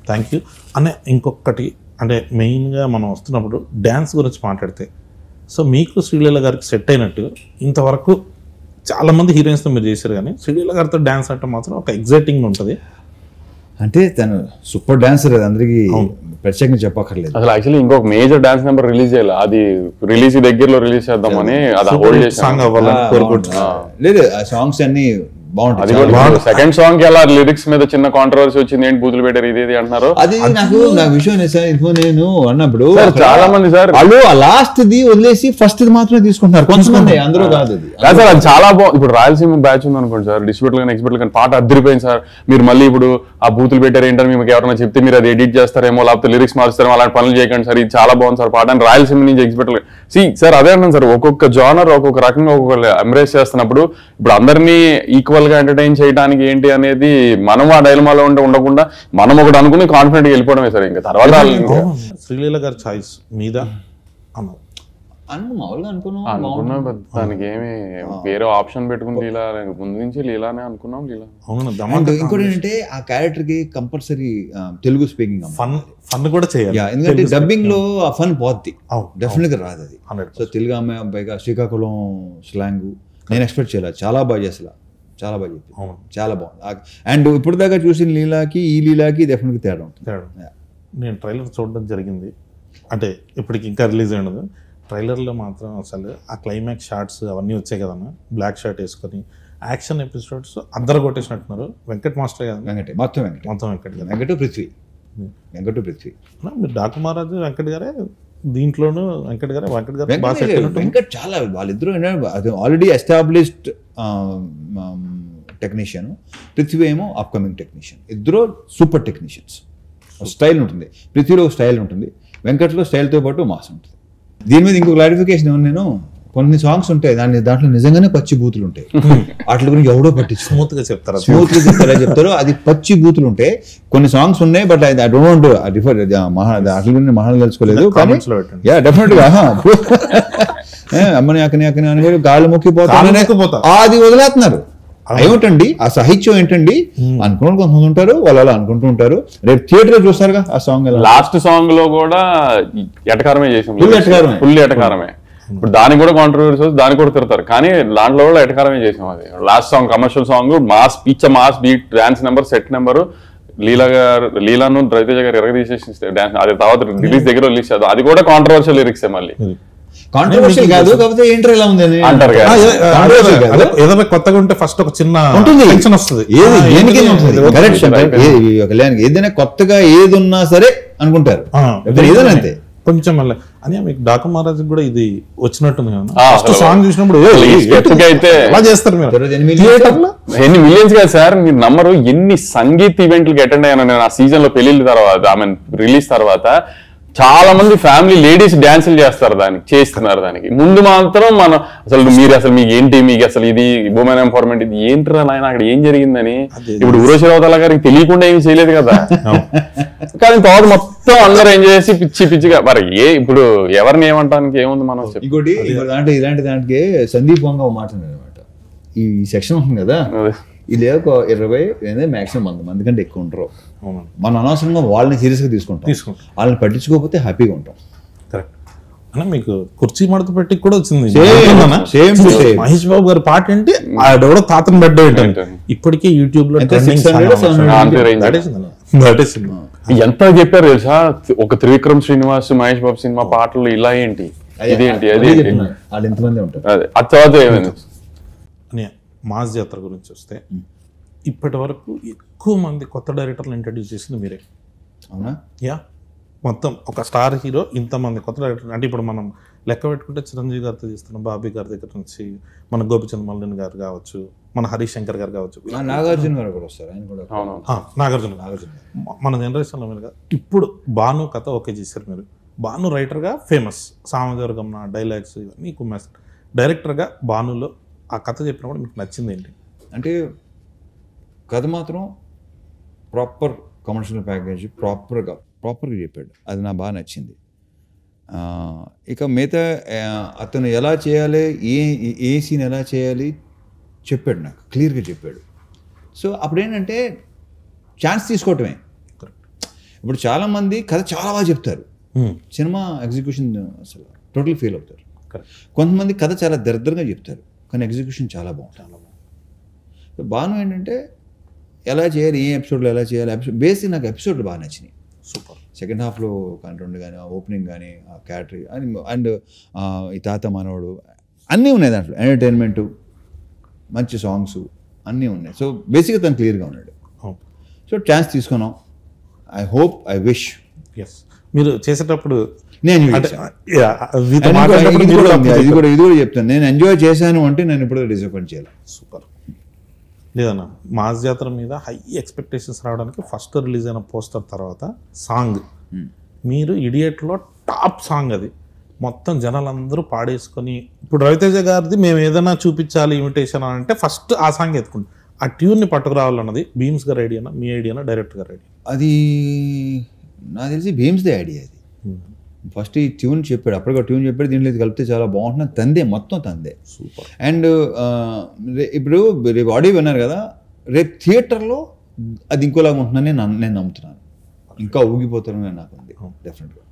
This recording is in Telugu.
థ్యాంక్ యూ అనే ఇంకొకటి అంటే మెయిన్గా మనం వస్తున్నప్పుడు డ్యాన్స్ గురించి మాట్లాడితే సో మీకు శ్రీలీల గారికి సెట్ అయినట్టు ఇంతవరకు చాలామంది హీరోయిన్స్తో మీరు చేశారు కానీ శ్రీలీల గారితో డ్యాన్స్ అంటే మాత్రం ఒక ఎగ్జైటింగ్ ఉంటుంది. అంటే తను సూపర్ డాన్సర్, అది అందరికీ ప్రత్యేకంగా చెప్పక్కర్లేదు. అసలు యాక్చువల్లీ ఇంకొక మేజర్ డాన్స్ నెంబర్ రిలీజ్ చేయాలి, అది రిలీజ్ దగ్గరలో రిలీజ్ చేద్దామని అది హోల్డ్ చేసి సాంగ్ అవ్వాలని కోరుకుంటున్నా. లేదు ఆ సాంగ్స్ అన్ని బాగుంటాయి. సెకండ్ సాంగ్ ఎలా లిరిక్స్ మీద చిన్న కాంట్రవర్సీ వచ్చింది, ఏంటి బూతులు పెట్టారు ఇది అంటున్నారు. అది నా విషయం సార్. నేను అన్నప్పుడు చాలా మంది సార్ వాళ్ళు ఆ లాస్ట్ ది వదిలేసి ఫస్ట్ ది మాత్రమే తీసుకుంటున్నారు కొంతమంది, అందరూ కాదు. సార్ అది చాలా బాగుంది. ఇప్పుడు రాయలసీమ బ్యాచ్ ఉంది అనుకోండి సార్, డిస్ట్రిబ్యూటర్ కానీ ఎక్స్పర్ట్ కానీ పాట అద్దరిపోయింది సార్. మీరు మళ్ళీ ఇప్పుడు ఆ బూతులు పెట్టారు ఏంటని మీకు ఎవరైనా చెప్తే మీరు అది ఎడిట్ చేస్తారేమో, లేకపోతే లిరిక్స్ మారుస్తారేమో, అలాంటి పనులు చేయకండి సార్, ఇది చాలా బాగుంది సార్ పాట అని రాయలసీమ నుంచి ఎక్స్పర్ట్ సార్ అదే అన్నాను సార్. ఒక్కొక్క జానర్ ఒక్కొక్క రకంగా ఒక్కొక్క ఎంబ్రేస్ చేస్తున్నప్పుడు ఇప్పుడు అందరినీ ఈక్వల్ గా ఎంటర్టైన్ చేయడానికి ఏంటి అనేది మనం ఆ డైలమాలో ఉండకుండా మనం ఒకటి అనుకుని కాన్ఫిడెంట్ గా వెళ్ళిపోవడమే సార్. ఇంకా తర్వాత శ్రీలీల గారి చాయిస్ మీద మామూలుగా అనుకున్నాం, దానికి ఏమి వేరే ఆప్షన్ పెట్టుకుని లీలా ముందు నుంచి లీలానే అనుకున్నాం. లీలా ఇంకోటి ఏంటంటే ఆ క్యారెక్టర్ కి కంపల్సరీ తెలుగు స్పీకింగ్ ఫన్ కూడా చేయాలి. ఎందుకంటే డబ్బింగ్ లో ఆ ఫన్ పోద్ది, డెఫినెట్ గా రాదు అది. సో తెలుగు అమ్మాయి పైగా శ్రీకాకుళం స్లాంగ్ నేను ఎక్స్పెక్ట్ చేయలేదు. చాలా బాగా చేసలా, చాలా బాగా చెప్పి చాలా బాగుంది. అండ్ ఇప్పుడు దాకా చూసిన లీలాకి ఈ లీలాకి డెఫినెట్గా తేడా ఉంటుంది. నేను ట్రైలర్ చూడడం జరిగింది, అంటే ఇప్పటికి ఇంకా రిలీజ్ అయినది. ట్రైలర్లో మాత్రం అసలు ఆ క్లైమాక్స్ షార్ట్స్ అవన్నీ వచ్చాయి కదన్నా, బ్లాక్ షర్ట్ వేసుకొని యాక్షన్ ఎపిసోడ్స్ అందరు కొట్టేసినట్టున్నారు. వెంకట్ మాస్టర్ కదా, మొత్తం వెంకట్ పృథ్వీ మీరు డాకు మహారాజు వెంకట్ గారే దీంట్లోనూ వెంకట్ గారు వెంకట్ చాలా వాళ్ళిద్దరూ ఆల్రెడీ ఎస్టాబ్లిష్డ్ టెక్నీషియన్, పృథ్వీ ఏమో అప్కమింగ్ టెక్నీషియన్. ఇద్దరు సూపర్ టెక్నీషియన్స్. స్టైల్ ఉంటుంది, పృథ్వీలో స్టైల్ ఉంటుంది, వెంకట్లో స్టైల్తో పాటు మాస్ ఉంటుంది. దీని మీద ఇంకో క్లారిఫికేషన్ ఏమన్నా, నేను కొన్ని సాంగ్స్ ఉంటాయి దాంట్లో నిజంగానే పచ్చి బూతులు ఉంటాయి. వాటి గురించి ఎవడో పట్టించు స్మూత్ గా చెప్తారో అది పచ్చి బూతులు ఉంటాయి. కొన్ని సాంగ్స్ ఉన్నాయి, బట్ ఐ డోంట్ రిఫర్ వాటి గురించి మహాన్ తెలుసుకోలేదు. డెఫినెట్ గా అమ్మని అక్కని అని గాలి మొక్కిపోతా అది వదిలేస్తున్నారు. ఏమిటండి ఆ సాహిత్యం ఏంటండి అనుకున్న కొంతమంది ఉంటారు, వాళ్ళు అలా అనుకుంటూ ఉంటారు. రేపు థియేటర్ చూస్తారుగా ఆ సాంగ్. లాస్ట్ సాంగ్ లో కూడా ఎటకారమే చేసాం, ఫుల్ ఎటకారమే. ఇప్పుడు దానికి కూడా కాంట్రవర్సీ, దానికి కూడా తిడతారు, కానీ దాంట్లో కూడా ఎటకారమే చేసాం. అది last song commercial song, mass mass beat, dance number, set number, లీలాను రవితేజ గారు ఎరగదీసేసి డాన్స్. అది తర్వాత రిలీజ్ దగ్గర రిలీజ్ చేద్దాం, అది కూడా కాంట్రవర్షియల్ లిరిక్సే. మళ్ళీ కాంట్రవర్షియల్ కాదు, కాకపోతే ఏంటో ఎలా ఉంది అంటారు. ఏదైనా కొత్తగా ఉంటే ఫస్ట్ ఒక చిన్న టెన్షన్ వస్తుంది. ఏదైనా కొత్తగా ఏది ఉన్నా సరే అనుకుంటారు, ఏదైనా అంతే కొంచెం. మళ్ళీ అని మీకు డాకు మహారాజు కూడా ఇది వచ్చినట్టుంది సాంగ్ చూసినప్పుడు చేస్తారు మీరు. ఎన్ని మిలియన్స్ కదా సార్ మీరు నమ్మరు, ఎన్ని సంగీత్ ఈవెంట్లకి అటెండ్ అయ్యాను నేను ఆ సీజన్ లో పెళ్లిళ్ళ తర్వాత, ఐ మీన్ రిలీజ్ తర్వాత. చాలా మంది ఫ్యామిలీ లేడీస్ డాన్సులు చేస్తారు, చేస్తున్నారు. దానికి ముందు మాత్రం మనం అసలు మీకు ఏంటి, మీకు అసలు ఇది ఉమెన్ ఎంపవర్మెంట్, ఇది ఏంటిరా నాయన అక్కడ ఏం జరిగిందని. ఇప్పుడు ఉరోషిరావుతల గారికి తెలియకుండా ఏమి చేయలేదు కదా, కానీ తర్వాత మొత్తం అందరూ ఎంజాయ్ చేసి పిచ్చిగా. మరి ఇప్పుడు ఎవరిని ఏమంటానికి ఏముంది మనం. ఇంకోటి ఇలాంటి దానికి సందీప్ వంగ మాట్లాడారు అనమాట. ఈ సెక్షన్ ఉంటుంది కదా, ఇది ఒక 20 మాక్సిమం 100 మంది కంటే ఎక్కువ ఉంటారు. మనం అనవసరంగా వాళ్ళని సీరియస్గా తీసుకుంటాం, వాళ్ళని పట్టించుకోకపోతే హ్యాపీగా ఉంటాం. కరెక్ట్ అన్న. మీకు కుర్చీ మడత పెట్టి కూడా వచ్చింది మహేష్ బాబు గారి పాట ఏంటి, ఆడెవడో తాతను బెడ్ ఏంటంటే ఇప్పటికే యూట్యూబ్ లో ఎంత చెప్పారు తెలుసా. ఒక త్రివిక్రమ్ శ్రీనివాస్ మహేష్ బాబు సినిమా పాటలు ఇలా ఏంటి, ఇదేంటి, అదే ఎంతమంది ఉంటారు. అది తర్వాత ఏమైంది. మాస్ జాతర గురించి వస్తే ఇప్పటి వరకు ఎక్కువ మంది కొత్త డైరెక్టర్లు ఇంట్రడ్యూస్ చేసింది మీరే. అవునా? మొత్తం ఒక స్టార్ హీరో ఇంతమంది కొత్త డైరెక్టర్. అంటే ఇప్పుడు మనం లెక్క పెట్టుకుంటే చిరంజీవి గారితో చేస్తున్నాం, బాబీ గారి దగ్గర నుంచి మన గోపిచంద్ మల్లిన్ గారు కావచ్చు, మన హరీష్ శంకర్ గారు కావచ్చు, నాగార్జున గారు కూడా వస్తారు. ఆయన కూడా నాగార్జున మన జనరేషన్లో మీరుగా. ఇప్పుడు భాను కథ ఓకే చేశారు మీరు. భాను రైటర్గా ఫేమస్, సామజవర్గం డైలాగ్స్ ఇవన్నీ కుమ్మేస్తారు. డైరెక్టర్గా భానులో ఆ కథ చెప్పినప్పుడు మీకు నచ్చింది ఏంటి? అంటే కథ మాత్రం ప్రాపర్ కమర్షియల్ ప్యాకేజ్ ప్రాపర్గా చెప్పాడు, అది నాకు బాగా నచ్చింది. ఇక మిగతా అతను ఎలా చేయాలి, ఏ సీన్ ఎలా చేయాలి చెప్పాడు, నాకు క్లియర్గా చెప్పాడు. సో అప్పుడు ఏంటంటే ఛాన్స్ తీసుకోవటమే. ఇప్పుడు చాలామంది కథ చాలా బాగా చెప్తారు, సినిమా ఎగ్జిక్యూషన్ అసలు టోటల్ ఫెయిల్ అవుతారు. కొంతమంది కథ చాలా దరిద్రంగా చెప్తారు కానీ ఎగ్జిక్యూషన్ చాలా బాగుంటుంది. బాను ఏంటంటే ఎలా చేయాలి, ఏ ఎపిసోడ్లో ఎలా చేయాలి, బేసిక్ నాకు ఎపిసోడ్లు బాగా నచ్చినాయి. సూపర్. సెకండ్ హాఫ్లో కంటెంట్ కానీ ఓపెనింగ్ కానీ ఆ క్యాటరీ అండ్ ఈ తాత మనోడు అన్నీ ఉన్నాయి దాంట్లో, ఎంటర్టైన్మెంటు, మంచి సాంగ్స్ అన్నీ ఉన్నాయి. సో బేసిక్గా తను క్లియర్గా ఉన్నాడు. సో ఛాన్స్ తీసుకున్నాం. I hope, I wish. Yes, మీరు చేసేటప్పుడు నేను ఇది కూడా చెప్తాను, నేను ఎంజాయ్ చేశాను అంటే నేను ఇప్పుడు డిసప్పాయింట్ చేయాలి. సూపర్. లేదన్నా, మాస్ జాతర మీద హై ఎక్స్పెక్టేషన్స్ రావడానికి ఫస్ట్ రిలీజ్ అయిన పోస్టర్ తర్వాత సాంగ్, మీరు ఇడియట్లో టాప్ సాంగ్ అది, మొత్తం జనాలందరూ పాడేసుకొని, ఇప్పుడు రవితేజ గారిది మేము ఏదైనా చూపించాలి ఇమిటేషన్ అని అంటే ఫస్ట్ ఆ సాంగ్ ఎత్తుకుంటాం. ఆ ట్యూన్ని పట్టుకురావాలన్నది భీమ్స్ గారి ఐడియానా, మీ ఐడియానా, డైరెక్టర్ గారి ఐడియా? అది నాకు తెలిసి భీమ్స్దే ఐడియా. అది ఫస్ట్ ఈ ట్యూన్ చెప్పాడు, అప్పటికే ట్యూన్ చెప్పాడు, దీంట్లో ఇది కలిపితే చాలా బాగుంటుంది, తందే మొత్తం తందే. సూపర్. అండ్ ఇప్పుడు రేపు ఆడియో విన్నారు కదా, రేపు థియేటర్లో అది ఇంకోలాగా ఉంటుందని నేను నమ్ముతున్నాను. ఇంకా ఊగిపోతారని నాకు ఉంది డెఫినెట్గా.